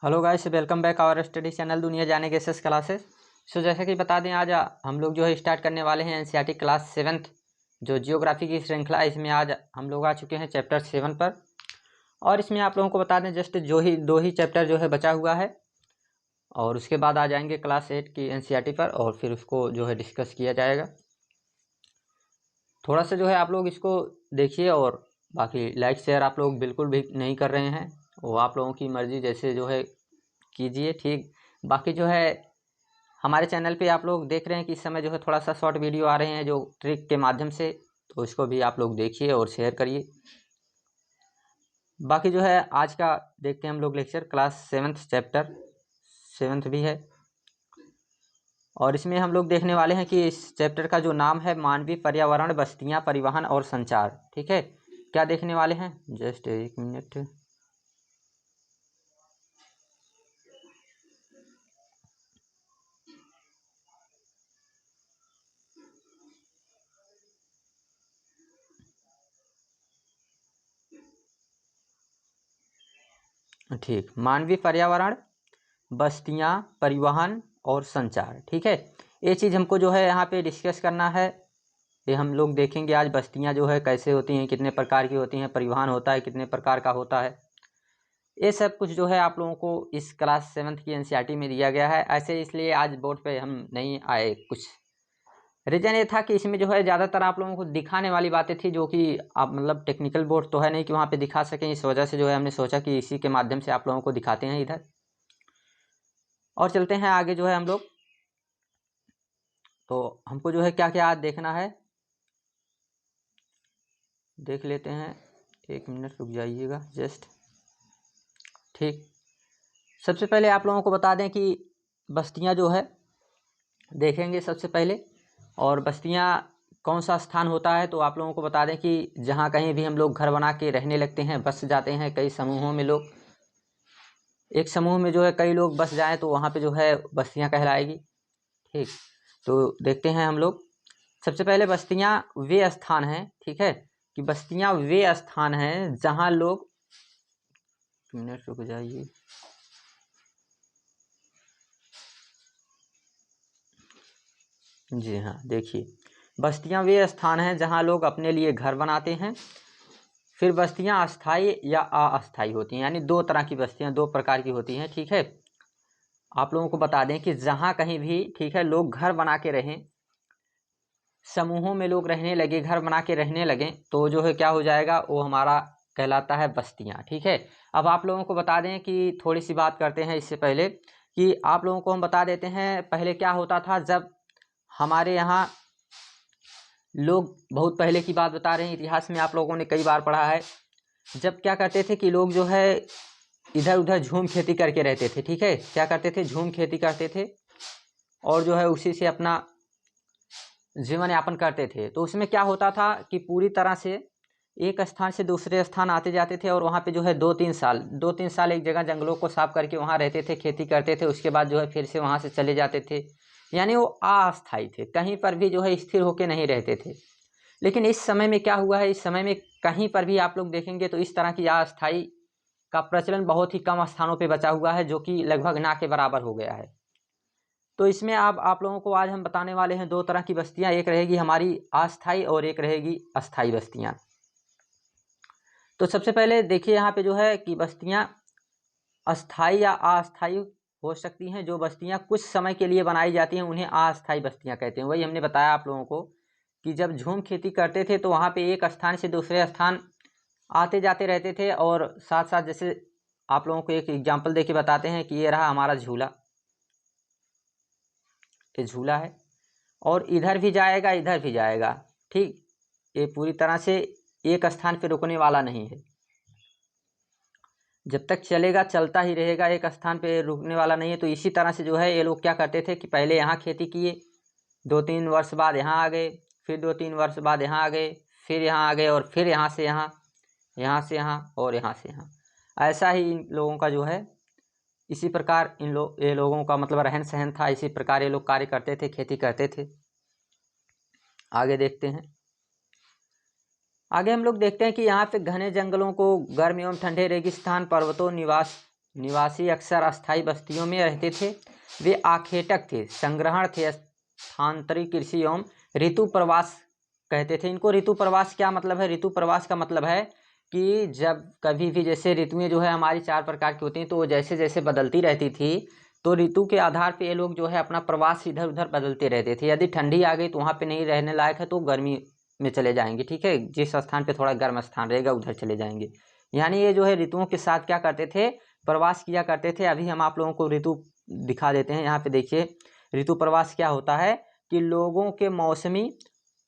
Hello guys, welcome back our study channel दुनिया जाने के एसएस क्लासेस। जैसा कि बता दें, आज हम लोग जो है स्टार्ट करने वाले हैं एनसीईआरटी क्लास 7th जो जियोग्राफी की श्रृंखला है। इसमें आज हम लोग आ चुके हैं चैप्टर 7 पर। और इसमें आप लोगों को बता दें जस्ट दो ही चैप्टर जो है बचा हुआ है, और उसके बाद आ जाएंगे क्लास 8 की एनसीईआरटी पर, और फिर उसको जो है डिस्कस किया जाएगा। थोड़ा सा जो है आप लोग इसको देखिए, और बाकी लाइक शेयर आप लोग बिल्कुल भी नहीं कर रहे हैं, वो आप लोगों की मर्ज़ी, जैसे जो है कीजिए, ठीक। बाकी जो है हमारे चैनल पे आप लोग देख रहे हैं कि इस समय जो है थोड़ा सा शॉर्ट वीडियो आ रहे हैं जो ट्रिक के माध्यम से, तो इसको भी आप लोग देखिए और शेयर करिए। बाकी जो है आज का देखते हैं हम लोग lecture, class 7th chapter 7th भी है, और इसमें हम लोग देखने वाले हैं कि इस चैप्टर का जो नाम है मानवीय पर्यावरण, बस्तियाँ, परिवहन और संचार। ठीक है, क्या देखने वाले हैं, जस्ट एक मिनट। ठीक, मानवीय पर्यावरण, बस्तियाँ, परिवहन और संचार। ठीक है, ये चीज़ हमको जो है यहाँ पे डिस्कस करना है। ये हम लोग देखेंगे आज बस्तियाँ जो है कैसे होती हैं, कितने प्रकार की होती हैं, परिवहन होता है कितने प्रकार का होता है, ये सब कुछ जो है आप लोगों को इस क्लास 7th की एनसीईआरटी में दिया गया है। ऐसे इसलिए आज बोर्ड पे हम नहीं आए, कुछ रीज़न ये था कि इसमें जो है ज़्यादातर आप लोगों को दिखाने वाली बातें थी जो कि आप मतलब टेक्निकल बोर्ड तो है नहीं कि वहाँ पे दिखा सकें। इस वजह से जो है हमने सोचा कि इसी के माध्यम से आप लोगों को दिखाते हैं इधर, और चलते हैं आगे जो है हम लोग। तो हमको जो है क्या क्या आज देखना है देख लेते हैं, एक मिनट रुक जाइएगा जस्ट। ठीक, सबसे पहले आप लोगों को बता दें कि बस्तियां जो है देखेंगे सबसे पहले, और बस्तियां कौन सा स्थान होता है, तो आप लोगों को बता दें कि जहां कहीं भी हम लोग घर बना के रहने लगते हैं, बस जाते हैं कई समूहों में लोग, एक समूह में जो है कई लोग बस जाएं तो वहाँ पे जो है बस्तियां कहलाएगी। ठीक, तो देखते हैं हम लोग। सबसे पहले बस्तियां वे स्थान हैं, ठीक है, कि बस्तियां वे स्थान हैं जहां लोग, मिनट रुक जाइए, जी हाँ, देखिए, बस्तियां वे स्थान हैं जहां लोग अपने लिए घर बनाते हैं। फिर बस्तियां अस्थाई या अस्थाई होती हैं, यानी दो तरह की बस्तियां, दो प्रकार की होती हैं। ठीक है, आप लोगों को बता दें कि जहां कहीं भी, ठीक है, लोग घर बना के रहें, समूहों में लोग रहने लगे, घर बना के रहने लगे, तो जो है क्या हो जाएगा, वो हमारा कहलाता है बस्तियां। ठीक है, अब आप लोगों को बता दें कि थोड़ी सी बात करते हैं इससे पहले, कि आप लोगों को हम बता देते हैं पहले क्या होता था। जब हमारे यहाँ लोग, बहुत पहले की बात बता रहे हैं, इतिहास में आप लोगों ने कई बार पढ़ा है, जब क्या करते थे कि लोग जो है इधर उधर झूम खेती करके रहते थे। ठीक है, क्या करते थे, झूम खेती करते थे, और जो है उसी से अपना जीवन यापन करते थे। तो उसमें क्या होता था कि पूरी तरह से एक स्थान से दूसरे स्थान आते जाते थे, और वहाँ पे जो है 2-3 साल एक जगह जंगलों को साफ करके वहाँ रहते थे, खेती करते थे, उसके बाद जो है फिर से वहाँ से चले जाते थे। यानी वो अस्थायी थे, कहीं पर भी जो है स्थिर होकर नहीं रहते थे। लेकिन इस समय में क्या हुआ है, इस समय में कहीं पर भी आप लोग देखेंगे तो इस तरह की अस्थायी का प्रचलन बहुत ही कम स्थानों पे बचा हुआ है, जो कि लगभग ना के बराबर हो गया है। तो इसमें आप लोगों को आज हम बताने वाले हैं दो तरह की बस्तियां, एक रहेगी हमारी अस्थाई और एक रहेगी अस्थाई बस्तियां। तो सबसे पहले देखिए यहाँ पे जो है कि बस्तियां अस्थाई या अस्थाई हो सकती हैं। जो बस्तियां कुछ समय के लिए बनाई जाती हैं उन्हें अस्थाई बस्तियां कहते हैं। वही हमने बताया आप लोगों को कि जब झूम खेती करते थे तो वहाँ पे एक स्थान से दूसरे स्थान आते जाते रहते थे, और साथ साथ जैसे आप लोगों को एक एग्जाम्पल दे के बताते हैं कि ये रहा हमारा झूला, ये झूला है, और इधर भी जाएगा इधर भी जाएगा। ठीक, ये पूरी तरह से एक स्थान पे रुकने वाला नहीं है, जब तक चलेगा चलता ही रहेगा, एक स्थान पे रुकने वाला नहीं है। तो इसी तरह से जो है ये लोग क्या करते थे कि पहले यहाँ खेती किए, 2-3 वर्ष बाद यहाँ आ गए, फिर 2-3 वर्ष बाद यहाँ आ गए, फिर यहाँ आ गए, और फिर यहाँ से यहाँ, यहाँ से यहाँ, और यहाँ से यहाँ। ऐसा ही इन लोगों का जो है, इसी प्रकार ये लोगों का मतलब रहन सहन था, इसी प्रकार ये लोग कार्य करते थे, खेती करते थे। आगे देखते हैं, आगे हम लोग देखते हैं कि यहाँ पे घने जंगलों को गर्म एवं ठंडे रेगिस्तान, पर्वतों, निवास निवासी अक्सर अस्थायी बस्तियों में रहते थे। वे आखेटक थे, संग्रहण थे, स्थानांतरित कृषि एवं ऋतु प्रवास कहते थे इनको। ऋतु प्रवास क्या मतलब है? ऋतु प्रवास का मतलब है कि जब कभी भी जैसे ऋतुएं जो है हमारी 4 प्रकार की होती हैं, तो वो जैसे जैसे बदलती रहती थी, तो ऋतु के आधार पे ये लोग जो है अपना प्रवास इधर उधर बदलते रहते थे। यदि ठंडी आ गई तो वहाँ पे नहीं रहने लायक है तो गर्मी में चले जाएंगे, ठीक है, जिस स्थान पे थोड़ा गर्म स्थान रहेगा उधर चले जाएंगे। यानी ये जो है ऋतुओं के साथ क्या करते थे? प्रवास किया करते थे। अभी हम आप लोगों को ऋतु दिखा देते हैं। यहाँ पे देखिए, ऋतु प्रवास क्या होता है कि लोगों के मौसमी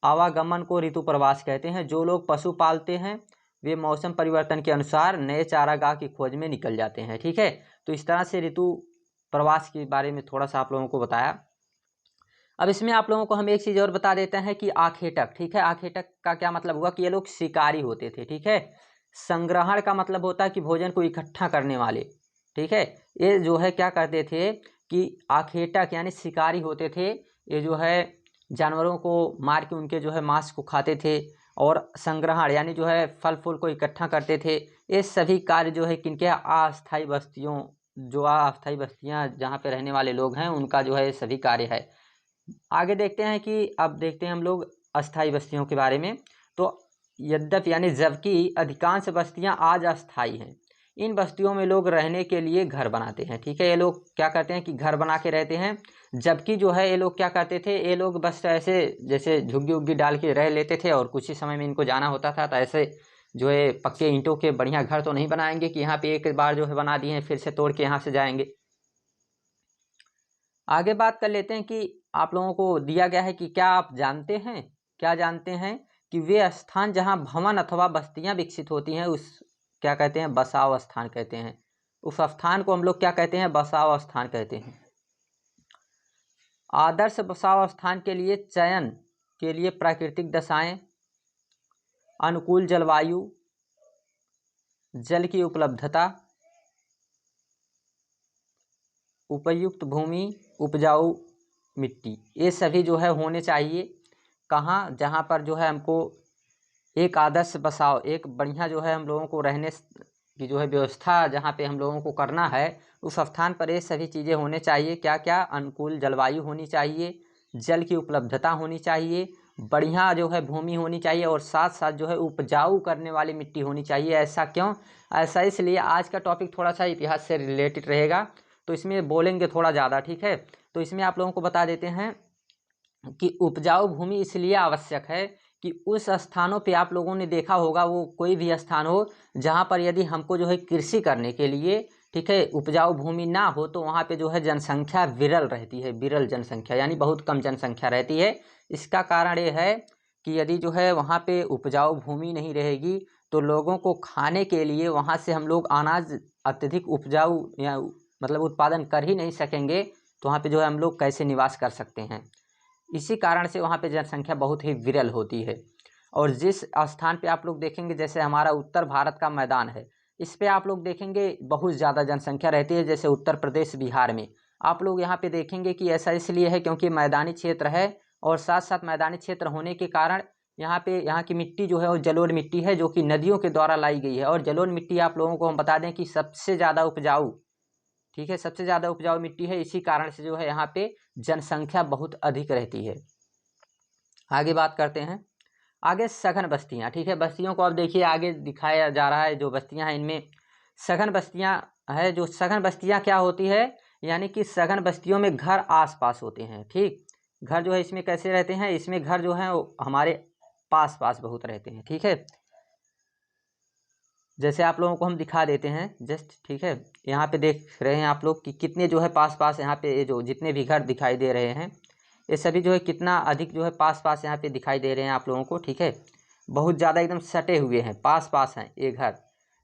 आवागमन को ऋतु प्रवास कहते हैं। जो लोग पशु पालते हैं वे मौसम परिवर्तन के अनुसार नए चारागाह की खोज में निकल जाते हैं, ठीक है। तो इस तरह से ऋतु प्रवास के बारे में थोड़ा सा आप लोगों को बताया। अब इसमें आप लोगों को हम एक चीज़ और बता देते हैं कि आखेटक, ठीक है, आखेटक का क्या मतलब हुआ कि ये लोग शिकारी होते थे, ठीक है। संग्रहण का मतलब होता है कि भोजन को इकट्ठा करने वाले, ठीक है। ये जो है क्या करते थे कि आखेटक यानी शिकारी होते थे। ये जो है जानवरों को मार के उनके जो है मांस को खाते थे। और संग्रहण यानी जो है फल फूल को इकट्ठा करते थे। ये सभी कार्य जो है किनके? अस्थायी बस्तियों, जो अस्थायी बस्तियां जहाँ पे रहने वाले लोग हैं उनका जो है सभी कार्य है। आगे देखते हैं कि अब देखते हैं हम लोग अस्थायी बस्तियों के बारे में। तो यद्यपि यानी जबकि अधिकांश बस्तियां आज अस्थायी हैं, इन बस्तियों में लोग रहने के लिए घर बनाते हैं, ठीक है। ये लोग क्या करते हैं कि घर बना के रहते हैं। जबकि जो है ये लोग क्या करते थे, ये लोग बस ऐसे जैसे झुग्गी उग्गी डाल के रह लेते थे और कुछ ही समय में इनको जाना होता था। तो ऐसे जो है पक्के ईंटों के बढ़िया घर तो नहीं बनाएंगे कि यहाँ पे एक बार जो है बना दिए फिर से तोड़ के यहाँ से जाएंगे। आगे बात कर लेते हैं कि आप लोगों को दिया गया है कि क्या आप जानते हैं, क्या जानते हैं कि वे स्थान जहां भवन अथवा बस्तियां विकसित होती हैं उस क्या कहते हैं? बसाव स्थान कहते हैं। उस स्थान को हम लोग क्या कहते हैं? बसाव स्थान कहते हैं। आदर्श बसाव स्थान के लिए चयन के लिए प्राकृतिक दशाएं, अनुकूल जलवायु, जल की उपलब्धता, उपयुक्त भूमि, उपजाऊ मिट्टी, ये सभी जो है होने चाहिए। कहाँ? जहाँ पर जो है हमको एक आदर्श बसाव, एक बढ़िया जो है हम लोगों को रहने की जो है व्यवस्था जहाँ पे हम लोगों को करना है उस स्थान पर ये सभी चीज़ें होने चाहिए। क्या क्या? अनुकूल जलवायु होनी चाहिए, जल की उपलब्धता होनी चाहिए, बढ़िया जो है भूमि होनी चाहिए और साथ साथ जो है उपजाऊ करने वाली मिट्टी होनी चाहिए। ऐसा क्यों? ऐसा इसलिए, आज का टॉपिक थोड़ा सा इतिहास से रिलेटेड रहेगा तो इसमें बोलेंगे थोड़ा ज़्यादा, ठीक है। तो इसमें आप लोगों को बता देते हैं कि उपजाऊ भूमि इसलिए आवश्यक है कि उस स्थानों पे आप लोगों ने देखा होगा, वो कोई भी स्थान हो जहाँ पर यदि हमको जो है कृषि करने के लिए, ठीक है, उपजाऊ भूमि ना हो तो वहाँ पे जो है जनसंख्या विरल रहती है। विरल जनसंख्या यानी बहुत कम जनसंख्या रहती है। इसका कारण ये है कि यदि जो है वहाँ पे उपजाऊ भूमि नहीं रहेगी तो लोगों को खाने के लिए वहाँ से हम लोग अनाज अत्यधिक उपजाऊ या मतलब उत्पादन कर ही नहीं सकेंगे तो वहाँ पे जो है हम लोग कैसे निवास कर सकते हैं। इसी कारण से वहाँ पे जनसंख्या बहुत ही विरल होती है। और जिस स्थान पे आप लोग देखेंगे, जैसे हमारा उत्तर भारत का मैदान है, इस पे आप लोग देखेंगे बहुत ज़्यादा जनसंख्या रहती है। जैसे उत्तर प्रदेश, बिहार में आप लोग यहाँ पे देखेंगे कि ऐसा इसलिए है क्योंकि मैदानी क्षेत्र है और साथ साथ मैदानी क्षेत्र होने के कारण यहाँ की मिट्टी जो है वो जलोढ़ मिट्टी है जो कि नदियों के द्वारा लाई गई है। और जलोढ़ मिट्टी आप लोगों को हम बता दें कि सबसे ज़्यादा उपजाऊ, ठीक है, सबसे ज़्यादा उपजाऊ मिट्टी है। इसी कारण से जो है यहाँ पे जनसंख्या बहुत अधिक रहती है। आगे बात करते हैं। आगे सघन बस्तियाँ, ठीक है। बस्तियों को अब देखिए आगे दिखाया जा रहा है। जो बस्तियाँ हैं इनमें सघन बस्तियाँ है। जो सघन बस्तियाँ क्या होती है, यानी कि सघन बस्तियों में घर आस पास होते हैं, ठीक। घर जो है इसमें कैसे रहते हैं, इसमें घर जो है हमारे पास पास बहुत रहते हैं, ठीक है। जैसे आप लोगों को हम दिखा देते हैं जस्ट, ठीक है। यहाँ पे देख रहे हैं आप लोग कि कितने जो है पास पास यहाँ पे ये जो जितने भी घर दिखाई दे रहे हैं ये सभी जो है कितना अधिक जो है पास पास यहाँ पे दिखाई दे रहे हैं आप लोगों को, ठीक है। बहुत ज़्यादा एकदम सटे हुए हैं, पास पास हैं ये घर।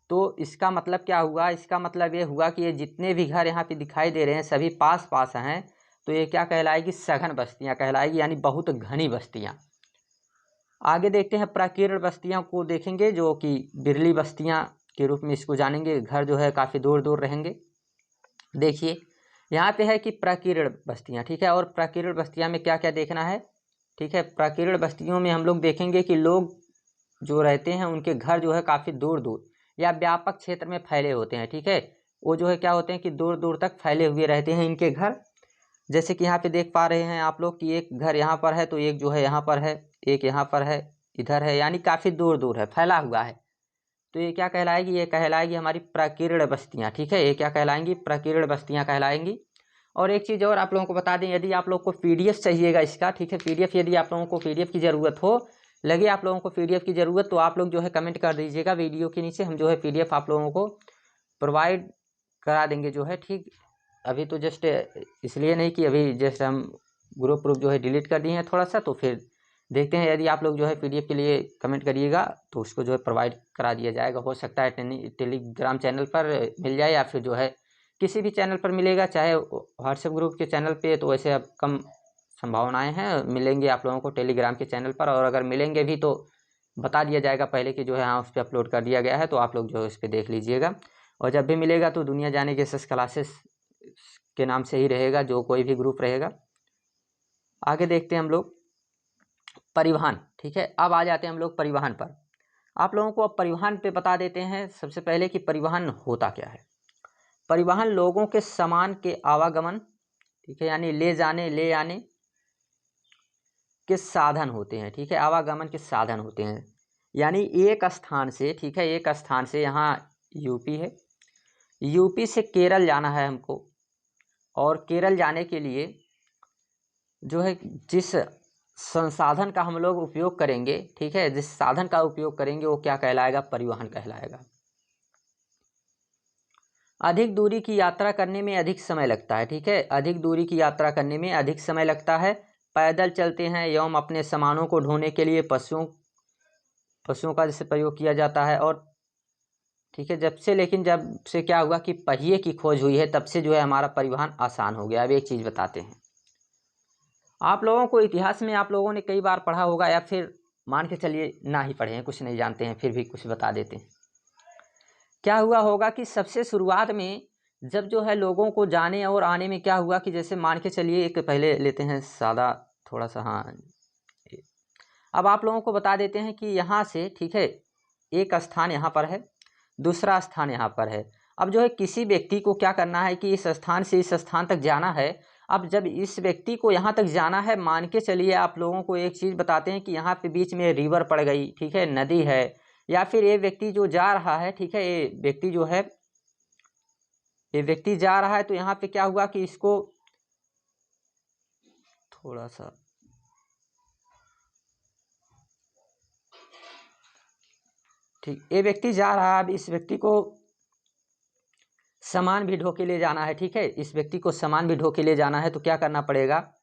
तो इसका मतलब क्या हुआ? इसका मतलब ये हुआ कि ये जितने भी घर यहाँ पे दिखाई दे रहे हैं सभी पास पास हैं। तो ये क्या कहलाएगी? सघन बस्तियाँ कहलाएगी, यानी बहुत घनी बस्तियाँ। आगे देखते हैं प्राकीर्ण बस्तियों को देखेंगे, जो कि बिरली बस्तियां के रूप में इसको जानेंगे। घर जो है काफ़ी दूर दूर रहेंगे। देखिए यहाँ पे है कि प्राकीर्ण बस्तियां, ठीक है। और प्राकीर्ण बस्तियां में क्या क्या देखना है, ठीक है। प्राकीर्ण बस्तियों में हम लोग देखेंगे कि लोग जो रहते हैं उनके घर जो है काफ़ी दूर दूर या व्यापक क्षेत्र में फैले होते हैं, ठीक है। वो जो है क्या होते हैं कि दूर दूर तक फैले हुए रहते हैं इनके घर। जैसे कि यहाँ पे देख पा रहे हैं आप लोग कि एक घर यहाँ पर है, तो एक जो है यहाँ पर है, एक यहाँ पर है, इधर है, यानी काफ़ी दूर दूर है, फैला हुआ है। तो ये क्या कहलाएगी? ये कहलाएगी हमारी प्रकीर्ण बस्तियाँ। ठीक है, ये क्या कहलाएंगी? प्रकीर्ण बस्तियाँ कहलाएंगी। और एक चीज़ और आप लोगों को बता दें, यदि आप लोग को PDF चाहिएगा इसका, ठीक है, PDF यदि आप लोगों को PDF की ज़रूरत हो, लगे आप लोगों को PDF की ज़रूरत, तो आप लोग जो है कमेंट कर दीजिएगा वीडियो के नीचे, हम जो है PDF आप लोगों को प्रोवाइड करा देंगे जो है। ठीक, अभी तो जस्ट इसलिए नहीं कि अभी जस्ट हम ग्रुप जो है डिलीट कर दिए हैं थोड़ा सा, तो फिर देखते हैं यदि आप लोग जो है PDF के लिए कमेंट करिएगा तो उसको जो है प्रोवाइड करा दिया जाएगा। हो सकता है टेलीग्राम चैनल पर मिल जाए या फिर जो है किसी भी चैनल पर मिलेगा, चाहे व्हाट्सएप ग्रुप के चैनल पे तो वैसे अब कम संभावनाएं हैं, मिलेंगे आप लोगों को टेलीग्राम के चैनल पर। और अगर मिलेंगे भी तो बता दिया जाएगा पहले कि जो है हाँ उस पर अपलोड कर दिया गया है, तो आप लोग जो है उस पर देख लीजिएगा। और जब भी मिलेगा तो दुनिया जाने के SS क्लासेस के नाम से ही रहेगा, जो कोई भी ग्रुप रहेगा। आगे देखते हैं हम लोग परिवहन। ठीक है, अब आ जाते हैं हम लोग परिवहन पर। आप लोगों को अब परिवहन पे बता देते हैं सबसे पहले कि परिवहन होता क्या है। परिवहन लोगों के सामान के आवागमन, ठीक है, यानी ले जाने ले आने के साधन होते हैं। ठीक है, आवागमन के साधन होते हैं, यानी एक स्थान से, ठीक है, एक स्थान से, यहाँ यूपी है, यूपी से केरल जाना है हमको, और केरल जाने के लिए जो है जिस संसाधन का हम लोग उपयोग करेंगे, ठीक है, जिस साधन का उपयोग करेंगे वो क्या कहलाएगा? परिवहन कहलाएगा। अधिक दूरी की यात्रा करने में अधिक समय लगता है। ठीक है, अधिक दूरी की यात्रा करने में अधिक समय लगता है। पैदल चलते हैं एवं अपने सामानों को ढोने के लिए पशुओं का जैसे प्रयोग किया जाता है। और ठीक है, जब से क्या हुआ कि पहिए की खोज हुई है, तब से जो है हमारा परिवहन आसान हो गया। अब एक चीज़ बताते हैं आप लोगों को, इतिहास में आप लोगों ने कई बार पढ़ा होगा, या फिर मान के चलिए ना ही पढ़े हैं, कुछ नहीं जानते हैं, फिर भी कुछ बता देते हैं। क्या हुआ होगा कि सबसे शुरुआत में जब जो है लोगों को जाने और आने में क्या हुआ कि जैसे मान के चलिए, एक पहले लेते हैं सादा थोड़ा सा, हाँ, अब आप लोगों को बता देते हैं कि यहाँ से, ठीक है, एक स्थान यहाँ पर है, दूसरा स्थान यहाँ पर है। अब जो है किसी व्यक्ति को क्या करना है कि इस स्थान से इस स्थान तक जाना है। अब जब इस व्यक्ति को यहाँ तक जाना है, मान के चलिए आप लोगों को एक चीज़ बताते हैं कि यहाँ पे बीच में रिवर पड़ गई, ठीक है, नदी है, या फिर ये व्यक्ति जो जा रहा है, ठीक है, ये व्यक्ति जा रहा है, तो यहाँ पे क्या हुआ कि इसको थोड़ा सा, ठीक, ये व्यक्ति जा रहा है, अब इस व्यक्ति को सामान भी ढो के ले जाना है। ठीक है, इस व्यक्ति को सामान भी ढो के ले जाना है, तो क्या करना पड़ेगा?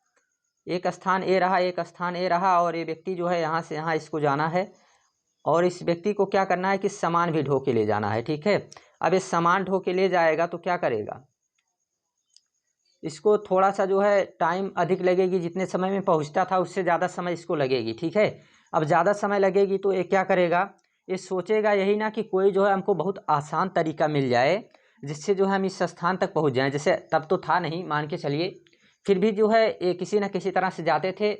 एक स्थान ए रहा, एक स्थान ए रहा, और ये व्यक्ति जो है यहाँ से यहाँ इसको जाना है, और इस व्यक्ति को क्या करना है कि सामान भी ढो के ले जाना है। ठीक है, अब ये सामान ढो के ले जाएगा तो क्या करेगा? इसको थोड़ा सा जो है टाइम अधिक लगेगी, जितने समय में पहुँचता था उससे ज़्यादा समय इसको लगेगी। ठीक है, अब ज़्यादा समय लगेगी तो ये क्या करेगा? ये सोचेगा यही ना कि कोई जो है हमको बहुत आसान तरीका मिल जाए जिससे जो है हम इस स्थान तक पहुँच जाएं। जैसे तब तो था नहीं, मान के चलिए, फिर भी जो है ये किसी न किसी तरह से जाते थे।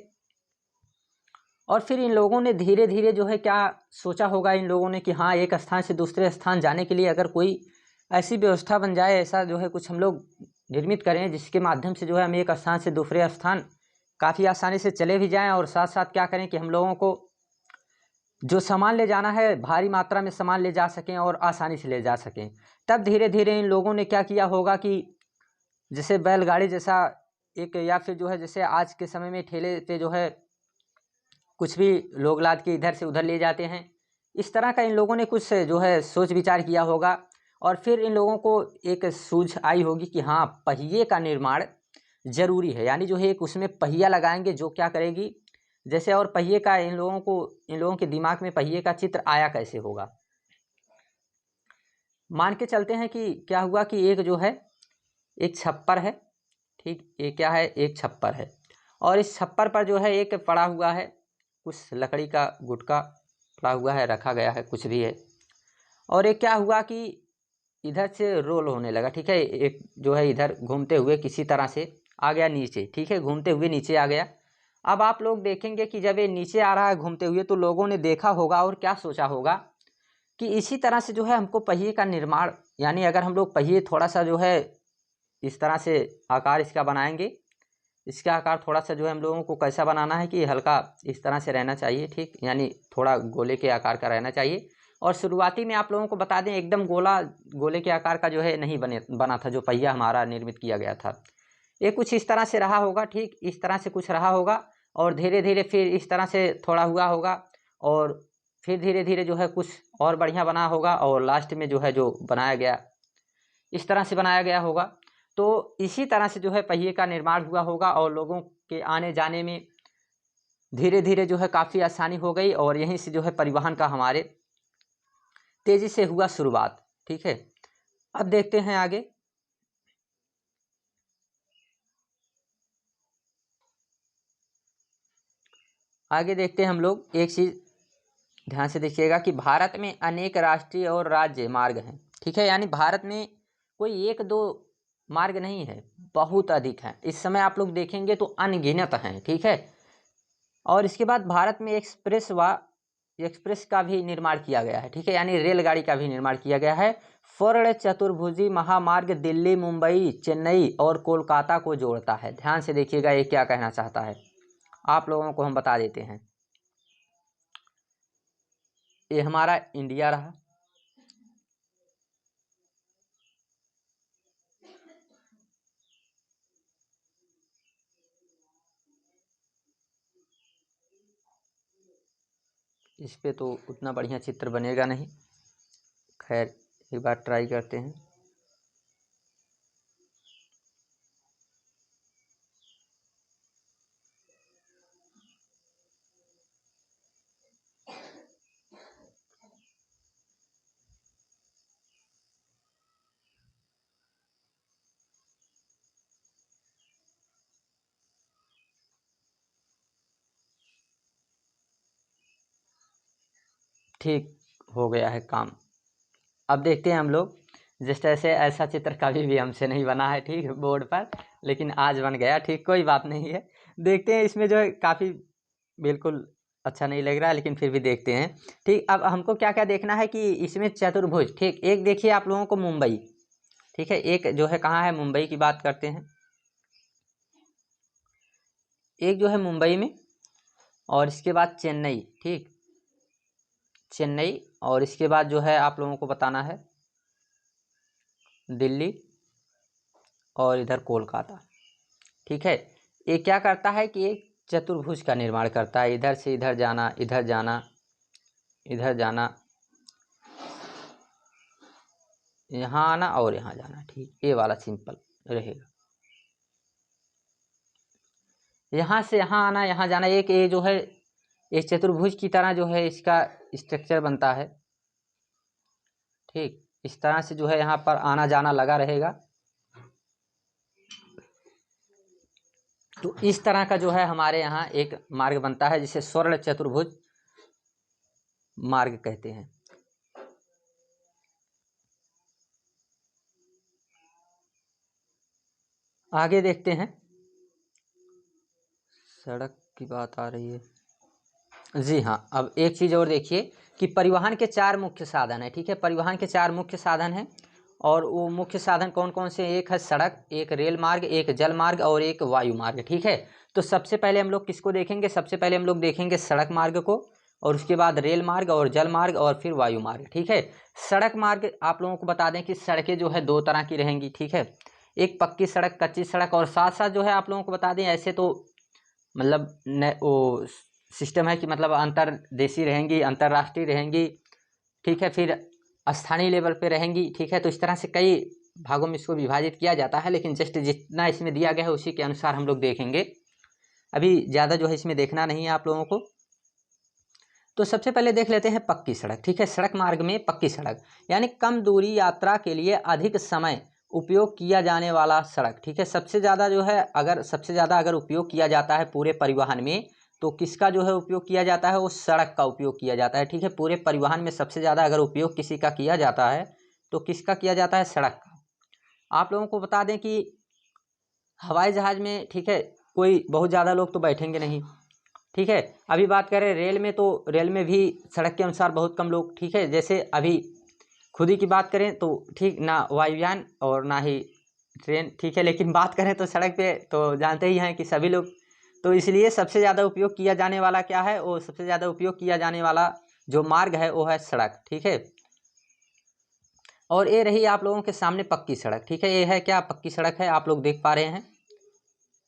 और फिर इन लोगों ने धीरे धीरे जो है क्या सोचा होगा इन लोगों ने कि हाँ, एक स्थान से दूसरे स्थान जाने के लिए अगर कोई ऐसी व्यवस्था बन जाए, ऐसा जो है कुछ हम लोग निर्मित करें जिसके माध्यम से जो है हम एक स्थान से दूसरे स्थान काफ़ी आसानी से चले भी जाएं, और साथ साथ क्या करें कि हम लोगों को जो सामान ले जाना है भारी मात्रा में सामान ले जा सकें और आसानी से ले जा सकें। तब धीरे धीरे इन लोगों ने क्या किया होगा कि जैसे बैलगाड़ी जैसा एक, या फिर जो है जैसे आज के समय में ठेले पे जो है कुछ भी लोग लाद के इधर से उधर ले जाते हैं, इस तरह का इन लोगों ने कुछ जो है सोच विचार किया होगा। और फिर इन लोगों को एक सूझ आई होगी कि हाँ, पहिए का निर्माण जरूरी है, यानी जो है एक उसमें पहिया लगाएंगे जो क्या करेगी जैसे, और पहिए का इन लोगों के दिमाग में पहिए का चित्र आया कैसे होगा? मान के चलते हैं कि क्या हुआ कि एक जो है एक छप्पर है, ठीक, ये क्या है? एक छप्पर है, और इस छप्पर पर जो है एक पड़ा हुआ है, कुछ लकड़ी का गुटका पड़ा हुआ है, रखा गया है, कुछ भी है। और ये क्या हुआ कि इधर से रोल होने लगा। ठीक है, एक जो है इधर घूमते हुए किसी तरह से आ गया नीचे। ठीक है, घूमते हुए नीचे आ गया। अब आप लोग देखेंगे कि जब ये नीचे आ रहा है घूमते हुए, तो लोगों ने देखा होगा और क्या सोचा होगा कि इसी तरह से जो है हमको पहिए का निर्माण यानी अगर हम लोग पहिए थोड़ा सा जो है इस तरह से आकार इसका बनाएंगे, इसका आकार थोड़ा सा जो है हम लोगों को कैसा बनाना है कि हल्का इस तरह से रहना चाहिए, ठीक, यानी थोड़ा गोले के आकार का रहना चाहिए। और शुरुआती में आप लोगों को बता दें एकदम गोले के आकार का जो है नहीं बना था जो पहिया हमारा निर्मित किया गया था। ये कुछ इस तरह से रहा होगा, ठीक, इस तरह से कुछ रहा होगा और धीरे धीरे फिर इस तरह से थोड़ा हुआ होगा और फिर धीरे धीरे जो है कुछ और बढ़िया बना होगा और लास्ट में जो है जो बनाया गया इस तरह से बनाया गया होगा। तो इसी तरह से जो है पहिए का निर्माण हुआ होगा और लोगों के आने जाने में धीरे धीरे जो है काफ़ी आसानी हो गई और यहीं से जो है परिवहन का हमारे तेज़ी से हुआ शुरुआत। ठीक है, अब देखते हैं आगे। आगे देखते हैं हम लोग, एक चीज़ ध्यान से देखिएगा कि भारत में अनेक राष्ट्रीय और राज्य मार्ग हैं। ठीक है, यानी भारत में कोई एक दो मार्ग नहीं है, बहुत अधिक हैं। इस समय आप लोग देखेंगे तो अनगिनत हैं। ठीक है, और इसके बाद भारत में एक्सप्रेस का भी निर्माण किया गया है। ठीक है, यानी रेलगाड़ी का भी निर्माण किया गया है। स्वर्ण चतुर्भुजी महामार्ग दिल्ली, मुंबई, चेन्नई और कोलकाता को जोड़ता है। ध्यान से देखिएगा ये क्या कहना चाहता है, आप लोगों को हम बता देते हैं। ये हमारा इंडिया रहा, इस पे तो उतना बढ़िया चित्र बनेगा नहीं, खैर एक बार ट्राई करते हैं। ठीक हो गया है काम। अब देखते हैं हम लोग, जिस तरह से ऐसा चित्र कभी भी हमसे नहीं बना है, ठीक, बोर्ड पर, लेकिन आज बन गया। ठीक, कोई बात नहीं है, देखते हैं। इसमें जो है काफ़ी बिल्कुल अच्छा नहीं लग रहा है, लेकिन फिर भी देखते हैं। ठीक, अब हमको क्या क्या देखना है कि इसमें चतुर्भुज, ठीक, एक देखिए आप लोगों को मुंबई, ठीक है, एक जो है कहाँ है, मुंबई की बात करते हैं। एक जो है मुंबई में और इसके बाद चेन्नई, ठीक, चेन्नई, और इसके बाद जो है आप लोगों को बताना है दिल्ली और इधर कोलकाता। ठीक है, ये क्या करता है कि एक चतुर्भुज का निर्माण करता है, इधर से इधर जाना, इधर जाना, इधर जाना, यहाँ आना और यहाँ जाना। ठीक, ये वाला सिंपल रहेगा, यहाँ से यहाँ आना, यहाँ जाना। एक ये जो है एक चतुर्भुज की तरह जो है इसका स्ट्रक्चर बनता है। ठीक, इस तरह से जो है यहाँ पर आना जाना लगा रहेगा। तो इस तरह का जो है हमारे यहाँ एक मार्ग बनता है जिसे स्वर्ण चतुर्भुज मार्ग कहते हैं। आगे देखते हैं, सड़क की बात आ रही है। जी हाँ, अब एक चीज़ और देखिए कि परिवहन के चार मुख्य साधन हैं। ठीक है, परिवहन के चार मुख्य साधन हैं और वो मुख्य साधन कौन कौन से, एक है सड़क, एक रेल मार्ग, एक जल मार्ग और एक वायु मार्ग। ठीक है, तो सबसे पहले हम लोग किसको देखेंगे, सबसे पहले हम लोग देखेंगे सड़क मार्ग को और उसके बाद रेल मार्ग और जल मार्ग और फिर वायु मार्ग। ठीक है, सड़क मार्ग आप लोगों को बता दें कि सड़कें जो है दो तरह की रहेंगी। ठीक है, एक पक्की सड़क, कच्ची सड़क, और साथ साथ जो है आप लोगों को बता दें ऐसे तो मतलब वो सिस्टम है कि मतलब अंतरदेशीय रहेंगी, अंतर्राष्ट्रीय रहेंगी। ठीक है, फिर स्थानीय लेवल पे रहेंगी। ठीक है, तो इस तरह से कई भागों में इसको विभाजित किया जाता है, लेकिन जस्ट जितना इसमें दिया गया है उसी के अनुसार हम लोग देखेंगे। अभी ज़्यादा जो है इसमें देखना नहीं है आप लोगों को। तो सबसे पहले देख लेते हैं पक्की सड़क। ठीक है, सड़क मार्ग में पक्की सड़क यानी कम दूरी यात्रा के लिए अधिक समय उपयोग किया जाने वाला सड़क। ठीक है, सबसे ज़्यादा जो है सबसे ज़्यादा अगर उपयोग किया जाता है पूरे परिवहन में तो किसका जो है उपयोग किया जाता है, वो सड़क का उपयोग किया जाता है। ठीक है, पूरे परिवहन में सबसे ज़्यादा अगर उपयोग किसी का किया जाता है तो किसका किया जाता है, सड़क का। आप लोगों को बता दें कि हवाई जहाज़ में, ठीक है, कोई बहुत ज़्यादा लोग तो बैठेंगे नहीं। ठीक है, अभी बात करें रेल में तो रेल में भी सड़क के अनुसार बहुत कम लोग। ठीक है, जैसे अभी खुद ही की बात करें तो ठीक ना वायुयान और ना ही ट्रेन, ठीक है, लेकिन बात करें तो सड़क पे तो जानते ही हैं कि सभी लोग, तो इसलिए सबसे ज़्यादा उपयोग किया जाने वाला क्या है, वो सबसे ज़्यादा उपयोग किया जाने वाला जो मार्ग है वो है सड़क, ठीक है। और ये रही आप लोगों के सामने पक्की सड़क, ठीक है, ये है क्या, पक्की सड़क है, आप लोग देख पा रहे हैं,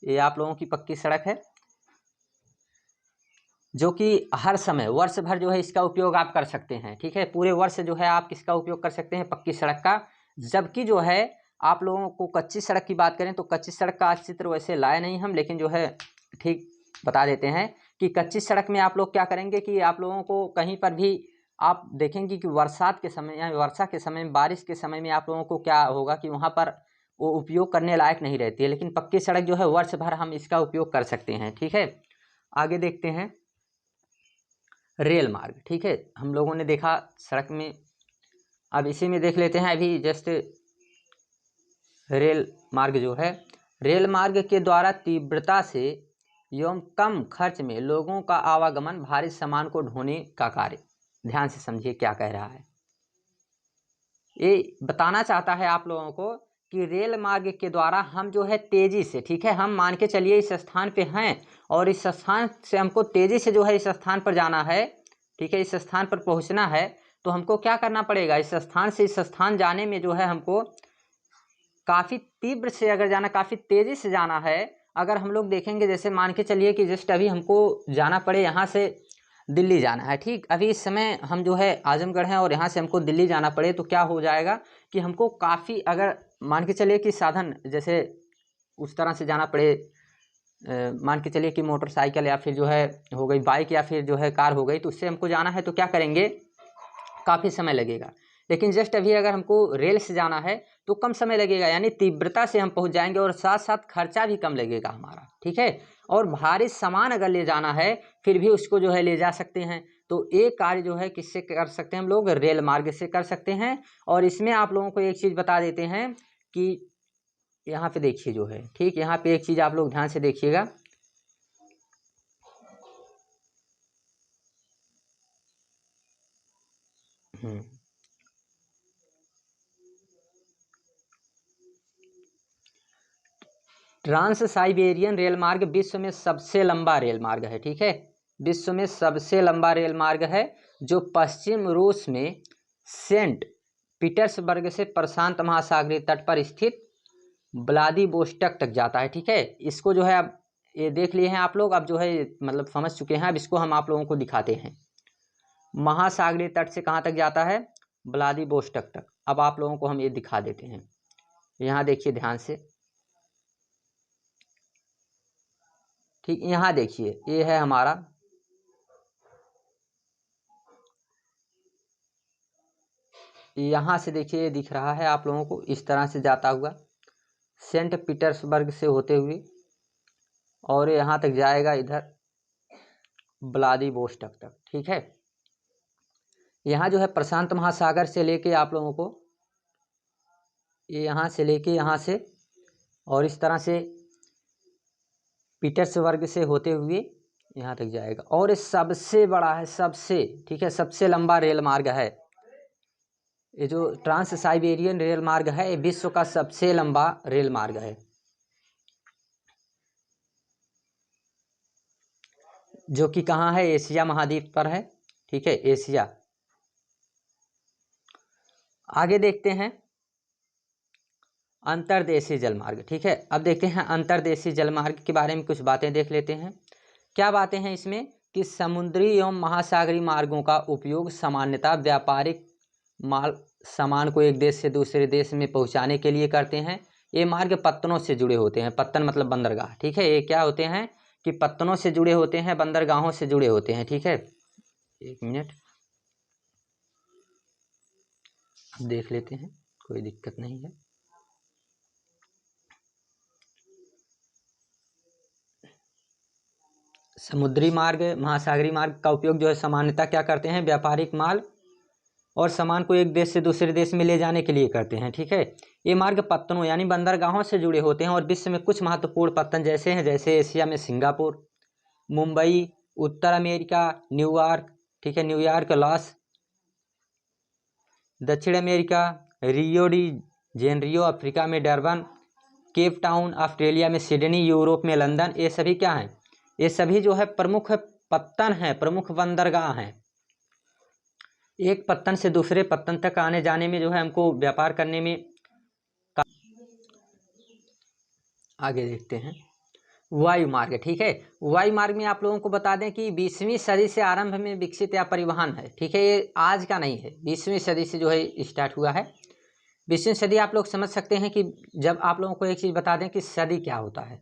ये आप लोगों की पक्की सड़क है जो कि हर समय वर्ष भर जो है इसका उपयोग आप कर सकते हैं, ठीक है, पूरे वर्ष जो है आप किसका उपयोग कर सकते हैं, पक्की सड़क का। जबकि जो है आप लोगों को कच्ची सड़क की बात करें तो कच्ची सड़क का आज चित्र वैसे लाए नहीं हम, लेकिन जो है ठीक बता देते हैं कि कच्ची सड़क में आप लोग क्या करेंगे कि आप लोगों को कहीं पर भी आप देखेंगे कि बरसात के समय या वर्षा के समय में, बारिश के समय में आप लोगों को क्या होगा कि वहाँ पर वो उपयोग करने लायक नहीं रहती है, लेकिन पक्की सड़क जो है वर्ष भर हम इसका उपयोग कर सकते हैं, ठीक है। आगे देखते हैं रेल मार्ग, ठीक है, हम लोगों ने देखा सड़क में, अब इसी में देख लेते हैं अभी जस्ट रेल मार्ग जो है, रेल मार्ग के द्वारा तीव्रता से एवं कम खर्च में लोगों का आवागमन, भारी सामान को ढोने का कार्य। ध्यान से समझिए क्या कह रहा है, ये बताना चाहता है आप लोगों को कि रेल मार्ग के द्वारा हम जो है तेजी से, ठीक है, हम मान के चलिए इस स्थान पे हैं और इस स्थान से हमको तेजी से जो है इस स्थान पर जाना है, ठीक है, इस स्थान पर पहुंचना है, तो हमको क्या करना पड़ेगा, इस स्थान से इस स्थान जाने में जो है हमको काफ़ी तीव्र से अगर जाना, काफ़ी तेज़ी से जाना है। अगर हम लोग देखेंगे जैसे मान के चलिए कि जस्ट अभी हमको जाना पड़े यहाँ से दिल्ली जाना है, ठीक, अभी इस समय हम जो है आजमगढ़ हैं और यहाँ से हमको दिल्ली जाना पड़े तो क्या हो जाएगा कि हमको काफ़ी, अगर मान के चलिए कि साधन जैसे उस तरह से जाना पड़े, मान के चलिए कि मोटरसाइकिल या फिर जो है हो गई बाइक या फिर जो है कार हो गई, तो उससे हमको जाना है तो क्या करेंगे, काफ़ी समय लगेगा। लेकिन जस्ट अभी अगर हमको रेल से जाना है तो कम समय लगेगा, यानी तीव्रता से हम पहुंच जाएंगे और साथ साथ खर्चा भी कम लगेगा हमारा, ठीक है। और भारी सामान अगर ले जाना है फिर भी उसको जो है ले जा सकते हैं, तो एक कार्य जो है किससे कर सकते हैं हम लोग, रेल मार्ग से कर सकते हैं। और इसमें आप लोगों को एक चीज़ बता देते हैं कि यहाँ पे देखिए जो है, ठीक, यहाँ पे एक चीज़ आप लोग ध्यान से देखिएगा, ट्रांस साइबेरियन रेल मार्ग विश्व में सबसे लंबा रेल मार्ग है, ठीक है, विश्व में सबसे लंबा रेल मार्ग है जो पश्चिम रूस में सेंट पीटर्सबर्ग से प्रशांत महासागरीय तट पर स्थित व्लादिवोस्टोक तक जाता है, ठीक है। इसको जो है अब ये देख लिए हैं आप लोग, अब जो है मतलब समझ चुके हैं, अब इसको हम आप लोगों को दिखाते हैं। महासागरीय तट से कहाँ तक जाता है, व्लादिवोस्टोक तक। अब आप लोगों को हम ये दिखा देते हैं, यहाँ देखिए ध्यान से, ठीक, यहाँ देखिए ये है हमारा, यहाँ से देखिए ये दिख रहा है आप लोगों को इस तरह से जाता हुआ सेंट पीटर्सबर्ग से होते हुए और यहाँ तक जाएगा इधर व्लादिवोस्टोक तक, ठीक है। यहाँ जो है प्रशांत महासागर से लेके आप लोगों को ये यहाँ से लेके यहाँ से और इस तरह से पीटर्सबर्ग से होते हुए यहाँ तक जाएगा और ये सबसे बड़ा है, सबसे, ठीक है, सबसे लंबा रेल मार्ग है। ये जो ट्रांस साइबेरियन रेल मार्ग है ये विश्व का सबसे लंबा रेल मार्ग है, जो कि कहाँ है, एशिया महाद्वीप पर है, ठीक है, एशिया। आगे देखते हैं अंतर्देशीय जलमार्ग, ठीक है। अब देखते हैं अंतर्देशीय जलमार्ग के बारे में कुछ बातें देख लेते हैं। क्या बातें हैं इसमें कि समुद्री एवं महासागरीय मार्गों का उपयोग सामान्यतः व्यापारिक माल सामान को एक देश से दूसरे देश में पहुंचाने के लिए करते हैं। ये मार्ग पत्तनों से जुड़े होते हैं, पत्तन मतलब बंदरगाह, ठीक है, ये क्या होते हैं कि पत्तनों से जुड़े होते हैं, बंदरगाहों से जुड़े होते हैं, ठीक है। एक मिनट देख लेते हैं, कोई दिक्कत नहीं है। समुद्री मार्ग महासागरीय मार्ग का उपयोग जो है सामान्यतः क्या करते हैं, व्यापारिक माल और सामान को एक देश से दूसरे देश में ले जाने के लिए करते हैं, ठीक है। ये मार्ग पत्तनों यानी बंदरगाहों से जुड़े होते हैं और विश्व में कुछ महत्वपूर्ण पत्तन जैसे हैं, जैसे एशिया में सिंगापुर, मुंबई, उत्तर अमेरिका न्यूयॉर्क, ठीक है, न्यूयॉर्क, लॉस दक्षिण America, Rio de Janeiro Africa में डरबन, केप टाउन ऑस्ट्रेलिया में सिडनी, यूरोप में लंदन, ये सभी क्या हैं? ये सभी जो है प्रमुख पत्तन हैं, प्रमुख बंदरगाह हैं। एक पत्तन से दूसरे पत्तन तक आने जाने में जो है हमको व्यापार करने में। आगे देखते हैं वायु मार्ग। ठीक है, वायु मार्ग में आप लोगों को बता दें कि 20वीं सदी से आरंभ में विकसित या परिवहन है। ठीक है, ये आज का नहीं है, 20वीं सदी से जो है स्टार्ट हुआ है। 20वीं सदी आप लोग समझ सकते हैं कि जब आप लोगों को एक चीज़ बता दें कि सदी क्या होता है।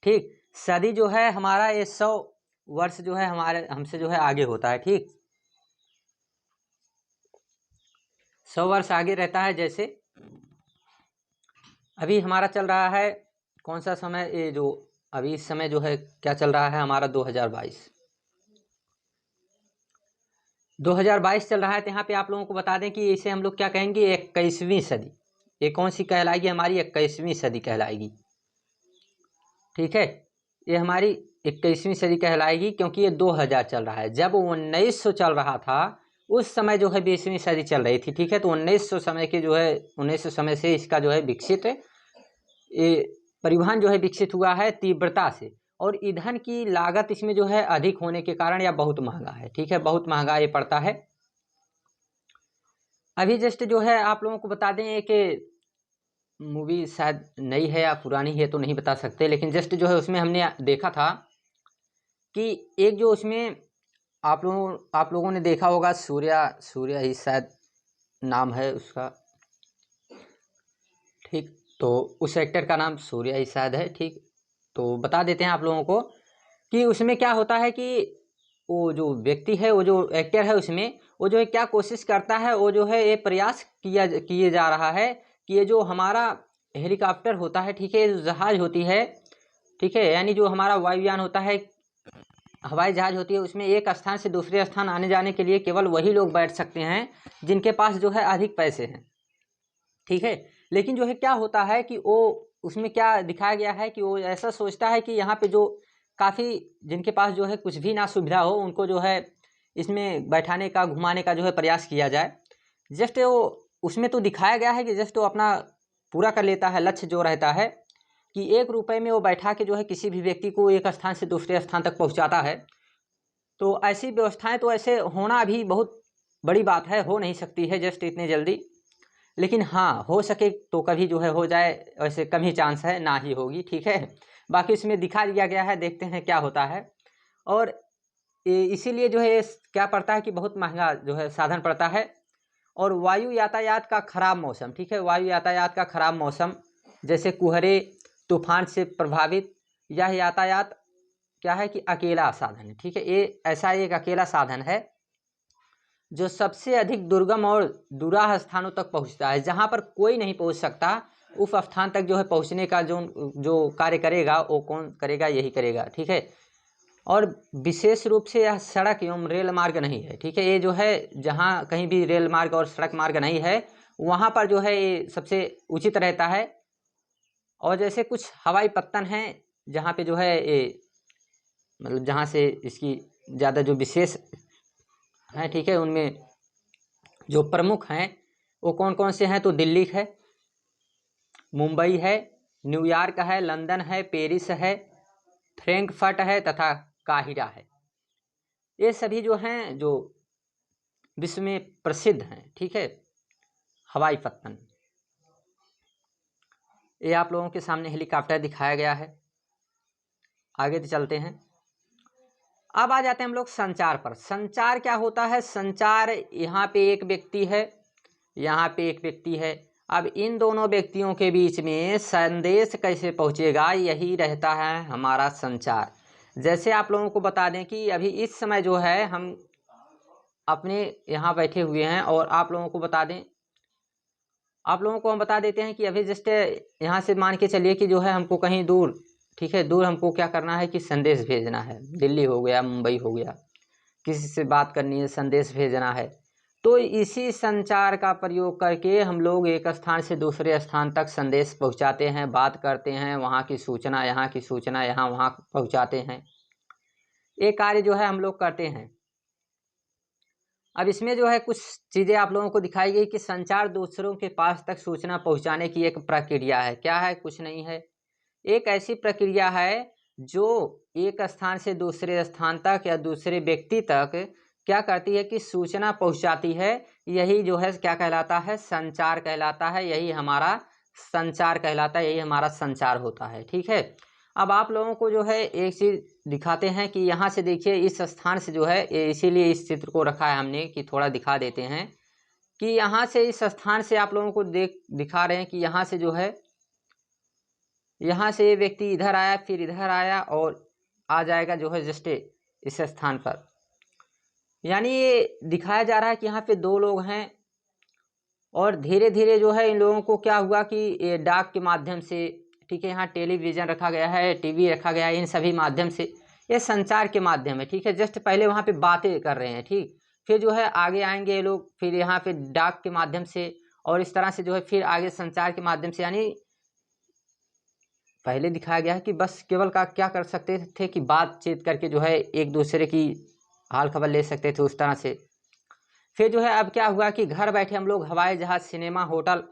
ठीक, सदी जो है हमारा ये 100 वर्ष जो है हमारे हमसे जो है आगे होता है। ठीक, 100 वर्ष आगे रहता है। जैसे अभी हमारा चल रहा है कौन सा समय, ये जो अभी इस समय जो है क्या चल रहा है हमारा 2022 चल रहा है। तो यहाँ पे आप लोगों को बता दें कि इसे हम लोग क्या कहेंगे, 21वीं सदी। ये कौन सी कहलाएगी, हमारी 21वीं सदी कहलाएगी। ठीक है, ये हमारी 21वीं सदी कहलाएगी क्योंकि ये 2000 चल रहा है। जब 1900 चल रहा था उस समय जो है 20वीं सदी चल रही थी। ठीक है, तो 1900 समय के जो है 1900 समय से इसका जो है विकसित ये परिवहन जो है विकसित हुआ है तीव्रता से। और ईंधन की लागत इसमें जो है अधिक होने के कारण या बहुत महंगा है। ठीक है, बहुत महंगा ये पड़ता है। अभी जस्ट जो है आप लोगों को बता दें कि मूवी शायद नई है या पुरानी है तो नहीं बता सकते, लेकिन जस्ट जो है उसमें हमने देखा था कि एक जो उसमें आप लोगों ने देखा होगा, सूर्या ही शायद नाम है उसका। ठीक, तो उस एक्टर का नाम सूर्या ही शायद है। ठीक, तो बता देते हैं आप लोगों को कि उसमें क्या होता है कि वो जो व्यक्ति है, वो जो एक्टर है उसमें, वो जो है क्या कोशिश करता है, वो जो है ये प्रयास किए जा रहा है कि ये जो हमारा हेलीकॉप्टर होता है, ठीक है, जो जहाज होती है, ठीक है, यानी जो हमारा वायुयान होता है, हवाई जहाज होती है, उसमें एक स्थान से दूसरे स्थान आने जाने के लिए केवल वही लोग बैठ सकते हैं जिनके पास जो है अधिक पैसे हैं। ठीक है, लेकिन जो है क्या होता है कि वो उसमें क्या दिखाया गया है कि वो ऐसा सोचता है कि यहाँ पे जो काफ़ी जिनके पास जो है कुछ भी ना सुविधा हो उनको जो है इसमें बैठाने का, घुमाने का जो है प्रयास किया जाए। जस्ट वो उसमें तो दिखाया गया है कि जस्ट वो अपना पूरा कर लेता है, लक्ष्य जो रहता है कि 1 रुपये में वो बैठा के जो है किसी भी व्यक्ति को एक स्थान से दूसरे स्थान तक पहुँचाता है। तो ऐसी व्यवस्थाएं तो ऐसे होना भी बहुत बड़ी बात है, हो नहीं सकती है जस्ट इतने जल्दी, लेकिन हाँ हो सके तो कभी जो है हो जाए, वैसे कम ही चांस है, ना ही होगी। ठीक है, बाकी इसमें दिखा दिया गया है, देखते हैं क्या होता है। और इसीलिए जो है क्या पड़ता है कि बहुत महंगा जो है साधन पड़ता है। और वायु यातायात का खराब मौसम। ठीक है, वायु यातायात का खराब मौसम, जैसे कुहरे तूफान से प्रभावित, यह यातायात क्या है कि अकेला साधन है। ठीक है, ये ऐसा एक अकेला साधन है जो सबसे अधिक दुर्गम और दूराह स्थानों तक पहुंचता है, जहां पर कोई नहीं पहुंच सकता। उस स्थान तक जो है पहुंचने का जो कार्य करेगा वो कौन करेगा, यही करेगा। ठीक है, और विशेष रूप से यह सड़क एवं रेल मार्ग नहीं है। ठीक है, ये जो है जहाँ कहीं भी रेल मार्ग और सड़क मार्ग नहीं है वहाँ पर जो है ये सबसे उचित रहता है। और जैसे कुछ हवाई पत्तन हैं जहाँ पे जो है ये मतलब जहाँ से इसकी ज़्यादा जो विशेष हैं, ठीक है, उनमें जो प्रमुख हैं वो कौन कौन से हैं, तो दिल्ली है, मुंबई है, न्यूयॉर्क है, लंदन है, पेरिस है, फ्रैंकफर्ट है तथा काहिरा है। ये सभी जो हैं जो विश्व में प्रसिद्ध हैं। ठीक है, हवाई पत्तन। ये आप लोगों के सामने हेलीकॉप्टर दिखाया गया है। आगे तो चलते हैं। अब आ जाते हैं हम लोग संचार पर। संचार क्या होता है, संचार यहाँ पे एक व्यक्ति है, यहाँ पे एक व्यक्ति है। अब इन दोनों व्यक्तियों के बीच में संदेश कैसे पहुँचेगा, यही रहता है हमारा संचार। जैसे आप लोगों को बता दें कि अभी इस समय जो है हम अपने यहाँ बैठे हुए हैं और आप लोगों को बता दें, आप लोगों को हम बता देते हैं कि अभी जस्ट यहाँ से मान के चलिए कि जो है हमको कहीं दूर, ठीक है, दूर हमको क्या करना है कि संदेश भेजना है, दिल्ली हो गया, मुंबई हो गया, किसी से बात करनी है, संदेश भेजना है। तो इसी संचार का प्रयोग करके हम लोग एक स्थान से दूसरे स्थान तक संदेश पहुंचाते हैं, बात करते हैं, वहाँ की सूचना यहाँ वहाँ पहुंचाते हैं। ये कार्य जो है हम लोग करते हैं। अब इसमें जो है कुछ चीज़ें आप लोगों को दिखाई गई कि संचार दूसरों के पास तक सूचना पहुंचाने की एक प्रक्रिया है। क्या है? कुछ नहीं है, एक ऐसी प्रक्रिया है जो एक स्थान से दूसरे स्थान तक या दूसरे व्यक्ति तक क्या करती है कि सूचना पहुंचाती है। यही जो है क्या कहलाता है? संचार कहलाता है। यही हमारा संचार कहलाता है, यही हमारा संचार होता है। ठीक है, अब आप लोगों को जो है एक चीज़ दिखाते हैं कि यहाँ से देखिए इस स्थान से जो है, इसीलिए इस चित्र को रखा है हमने कि थोड़ा दिखा देते हैं कि यहाँ से इस स्थान से आप लोगों को दिखा रहे हैं कि यहाँ से जो है, यहाँ से ये व्यक्ति इधर आया, फिर इधर आया और आ जाएगा जो है जस्ट इस स्थान पर। यानी ये दिखाया जा रहा है कि यहाँ पे दो लोग हैं और धीरे धीरे जो है इन लोगों को क्या हुआ कि ये डाक के माध्यम से, ठीक है, यहाँ टेलीविज़न रखा गया है, टीवी रखा गया है, इन सभी माध्यम से ये संचार के माध्यम है। ठीक है, जस्ट पहले वहाँ पे बातें कर रहे हैं, ठीक, फिर जो है आगे आएंगे ये लोग, फिर यहाँ पे डाक के माध्यम से और इस तरह से जो है फिर आगे संचार के माध्यम से। यानी पहले दिखाया गया है कि बस केवल का क्या कर सकते थे कि बातचीत करके जो है एक दूसरे की हाल खबर ले सकते थे उस तरह से। फिर जो है अब क्या हुआ कि घर बैठे हम लोग हवाई जहाज़, सिनेमा, होटल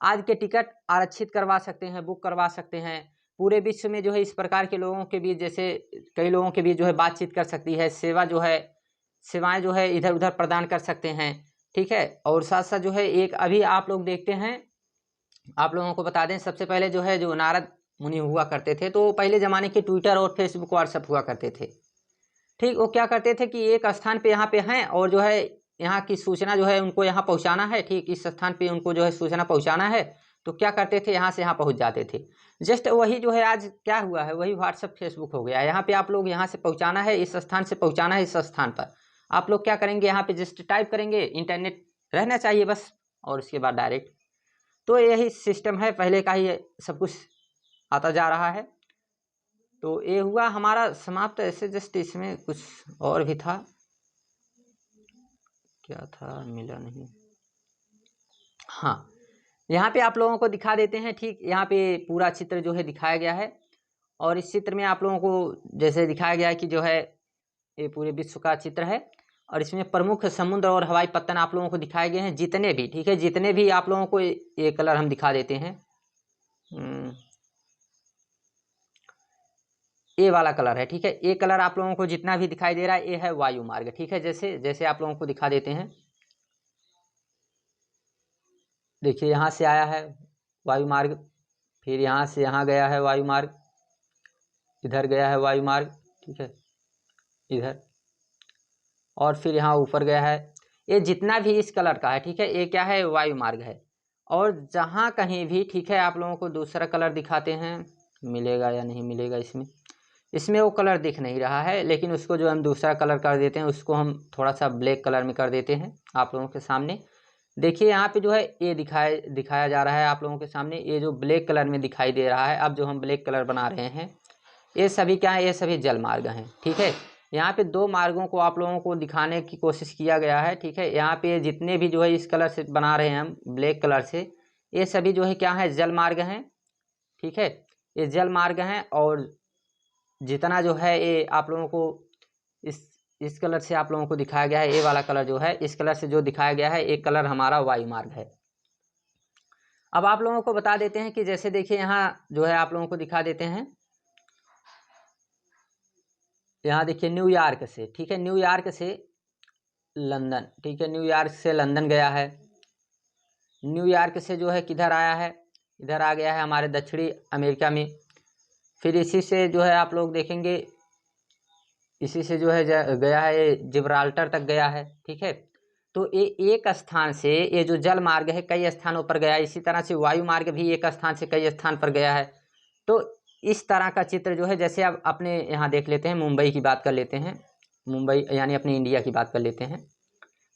आज के टिकट आरक्षित करवा सकते हैं, बुक करवा सकते हैं। पूरे विश्व में जो है इस प्रकार के लोगों के बीच, जैसे कई लोगों के बीच जो है बातचीत कर सकती है, सेवा जो है, सेवाएं जो है इधर उधर प्रदान कर सकते हैं। ठीक है, और साथ साथ जो है एक अभी आप लोग देखते हैं, आप लोगों को बता दें, सबसे पहले जो है जो नारद मुनि हुआ करते थे, तो पहले ज़माने के ट्विटर और फेसबुक व्हाट्सएप हुआ करते थे। ठीक, वो क्या करते थे कि एक स्थान पे यहाँ पे हैं और जो है यहाँ की सूचना जो है उनको यहाँ पहुँचाना है, ठीक, इस स्थान पे उनको जो है सूचना पहुँचाना है, तो क्या करते थे, यहाँ से यहाँ पहुँच जाते थे। जस्ट वही जो है आज क्या हुआ है, वही व्हाट्सएप फेसबुक हो गया। यहाँ पे आप लोग यहाँ से पहुँचाना है, इस स्थान से पहुँचाना है इस स्थान पर, आप लोग क्या करेंगे, यहाँ पे जस्ट टाइप करेंगे, इंटरनेट रहना चाहिए बस, और उसके बाद डायरेक्ट। तो यही सिस्टम है, पहले का ही सब कुछ आता जा रहा है। तो ये हुआ हमारा समाप्त। ऐसे जस्ट इसमें कुछ और भी था, क्या था मिला नहीं। हाँ, यहाँ पे आप लोगों को दिखा देते हैं। ठीक, यहाँ पे पूरा चित्र जो है दिखाया गया है और इस चित्र में आप लोगों को जैसे दिखाया गया है कि जो है ये पूरे विश्व का चित्र है और इसमें प्रमुख समुद्र और हवाई पत्तन आप लोगों को दिखाए गए हैं जितने भी। ठीक है, जितने भी आप लोगों को ये कलर हम दिखा देते हैं। ये वाला कलर है, ठीक है, ये कलर आप लोगों को जितना भी दिखाई दे रहा है ये है वायु मार्ग। ठीक है, जैसे जैसे आप लोगों को दिखा देते हैं, देखिए यहाँ से आया है वायु मार्ग, फिर यहाँ से यहाँ गया है वायु मार्ग, इधर गया है वायु मार्ग, ठीक है, इधर, और फिर यहाँ ऊपर गया है। ये जितना भी इस कलर का है, ठीक है, ये क्या है, वायु मार्ग है। और जहाँ कहीं भी, ठीक है, आप लोगों को दूसरा कलर दिखाते हैं, मिलेगा या नहीं मिलेगा इसमें, इसमें वो कलर दिख नहीं रहा है, लेकिन उसको जो हम दूसरा कलर कर देते हैं, उसको हम थोड़ा सा ब्लैक कलर में कर देते हैं आप लोगों के सामने। देखिए यहाँ पे जो है ये दिखाया जा रहा है आप लोगों के सामने, ये जो ब्लैक कलर में दिखाई दे रहा है, अब जो हम ब्लैक कलर बना रहे हैं, ये सभी क्या है, ये सभी जल मार्ग हैं। ठीक है, यहाँ पे दो मार्गों को आप लोगों को दिखाने की कोशिश किया गया है। ठीक है, यहाँ पे जितने भी जो है इस कलर से बना रहे हैं हम ब्लैक कलर से, ये सभी जो है क्या है, जल मार्ग हैं। ठीक है, ये जल मार्ग हैं और जितना जो है ये आप लोगों को इस कलर से आप लोगों को दिखाया गया है, ये वाला कलर जो है, इस कलर से जो दिखाया गया है, एक कलर हमारा वायु मार्ग है। अब आप लोगों को बता देते हैं कि जैसे देखिए यहाँ जो है आप लोगों को दिखा देते हैं, यहाँ देखिए न्यूयॉर्क से, ठीक है, न्यूयॉर्क से लंदन, ठीक है, न्यूयॉर्क से लंदन गया है, न्यूयॉर्क से जो है किधर आया है, इधर आ गया है हमारे दक्षिणी अमेरिका में। फिर इसी से जो है आप लोग देखेंगे, इसी से जो है गया है ये जिब्राल्टर तक गया है। ठीक है, तो ये एक स्थान से, ये जो जल मार्ग है कई स्थानों पर गया है, इसी तरह से वायु मार्ग भी एक स्थान से कई स्थान पर गया है। तो इस तरह का चित्र जो है, जैसे अब अपने यहाँ देख लेते हैं, मुंबई की बात कर लेते हैं, मुंबई यानी अपनी इंडिया की बात कर लेते हैं।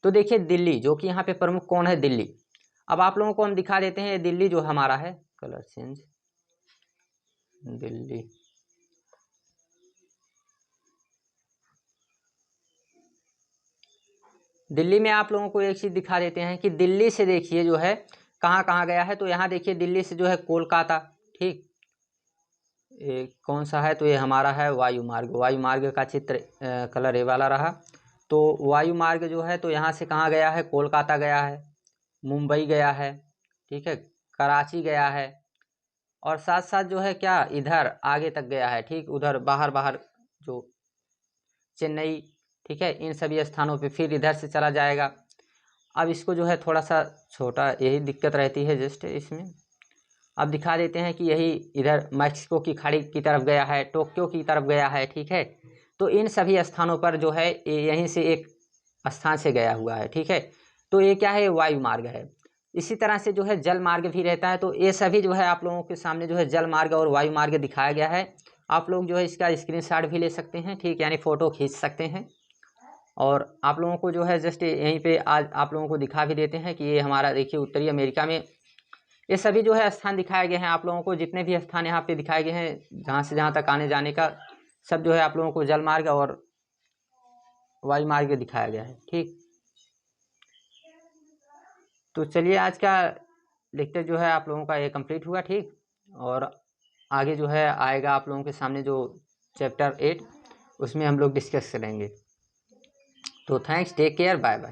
तो देखिए दिल्ली, जो कि यहाँ पे प्रमुख कौन है, दिल्ली। अब आप लोगों को हम दिखा देते हैं दिल्ली जो हमारा है, कलर चेंज, दिल्ली, दिल्ली में आप लोगों को एक चीज़ दिखा देते हैं कि दिल्ली से देखिए जो है कहाँ कहाँ गया है। तो यहाँ देखिए दिल्ली से जो है कोलकाता, ठीक, ये कौन सा है, तो ये हमारा है वायु मार्ग। वायु मार्ग का चित्र कलर ये वाला रहा। तो वायु मार्ग जो है तो यहाँ से कहाँ गया है, कोलकाता गया है, मुंबई गया है, ठीक है, कराची गया है, और साथ साथ जो है क्या इधर आगे तक गया है, ठीक, उधर बाहर बाहर जो चेन्नई, ठीक है, इन सभी स्थानों पे फिर इधर से चला जाएगा। अब इसको जो है थोड़ा सा छोटा, यही दिक्कत रहती है जस्ट इसमें। अब दिखा देते हैं कि यही इधर मैक्सिको की खाड़ी की तरफ गया है, टोक्यो की तरफ गया है, ठीक है। तो इन सभी स्थानों पर जो है यहीं से एक स्थान से गया हुआ है, ठीक है। तो ये क्या है, वायु मार्ग है। इसी तरह से जो है जल मार्ग भी रहता है। तो ये सभी जो है आप लोगों के सामने जो है जल मार्ग और वायु मार्ग दिखाया गया है। आप लोग जो है इसका स्क्रीनशॉट भी ले सकते हैं, ठीक, यानी फ़ोटो खींच सकते हैं। और आप लोगों को जो है जस्ट यहीं पे आज आप लोगों को दिखा भी देते हैं कि ये हमारा देखिए उत्तरी अमेरिका में ये सभी जो है स्थान दिखाए गए हैं। आप लोगों को जितने भी स्थान यहाँ पे दिखाए गए हैं जहाँ से जहाँ तक आने जाने का, सब जो है आप लोगों को जल मार्ग और वायु मार्ग दिखाया गया है, ठीक। तो चलिए आज का लेक्चर जो है आप लोगों का ये कंप्लीट हुआ, ठीक। और आगे जो है आएगा आप लोगों के सामने जो चैप्टर 8, उसमें हम लोग डिस्कस करेंगे। तो thanks, take care, bye bye.